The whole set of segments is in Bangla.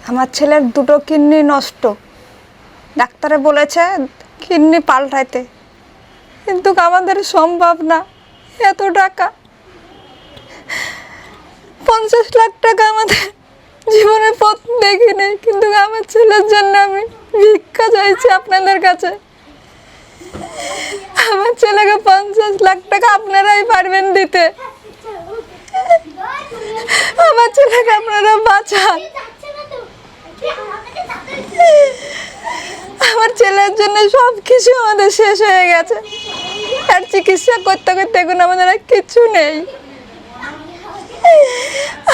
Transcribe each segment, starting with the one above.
আমার ছেলের দুটো কিডনি নষ্ট, ডাক্তারে বলেছে কিডনি পাল্টাইতে, কিন্তু আমাদের সম্ভব না। এত টাকা, 50 লাখ টাকা আমাদের জীবনে পথ দেখিনি, কিন্তু আমার ছেলের জন্য আমি ভিক্ষা চাইছি আপনাদের কাছে। আমার ছেলেকে 50 লাখ টাকা আপনারাই পারবেন দিতে। আমার ছেলেকে আপনারা বাঁচান। আমার ছেলের জন্য সব কিছু আমাদের শেষ হয়ে গেছে, আর চিকিৎসা করতে করতে এখন আমাদের আর কিছু নেই।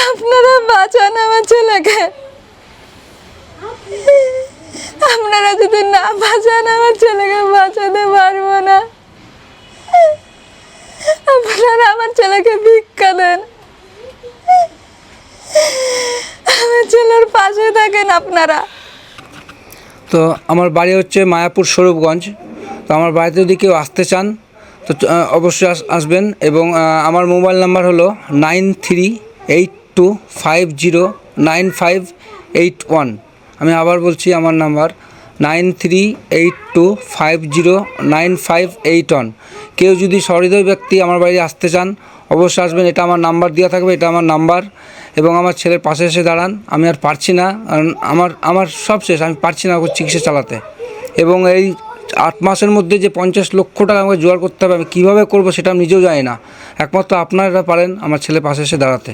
আপনারা বাঁচান আমার ছেলেকে। আপনারা যদি না বাঁচান আমার ছেলেকে বাঁচাতে পারবো না। আপনারা আমার ছেলেকে ভিক্ষা দেন, আমার ছেলের পাশে থাকেন আপনারা। তো আমার বাড়ি হচ্ছে মায়াপুর স্বরূপগঞ্জ। তো আমার বাড়িতে যদি কেউ আসতে চান তো অবশ্যই আসবেন। এবং আমার মোবাইল নাম্বার হলো 9382509581। আমি আবার বলছি, আমার নাম্বার 9382509581। কেউ যদি সহৃদয় ব্যক্তি আমার বাড়ি আসতে চান অবশ্যই আসবেন। এটা আমার নাম্বার দেওয়া থাকবে, এটা আমার নাম্বার। এবং আমার ছেলের পাশে এসে দাঁড়ান। আমি আর পারছি না, কারণ আমার সব শেষ, আমি পারছি না ওকে চিকিৎসা চালাতে। এবং এই 8 মাসের মধ্যে যে 50 লক্ষ টাকা আমাকে জোগাড় করতে হবে, আমি কীভাবে করবো সেটা আমি নিজেও জানি না। একমাত্র আপনারা পারেন আমার ছেলের পাশে এসে দাঁড়াতে।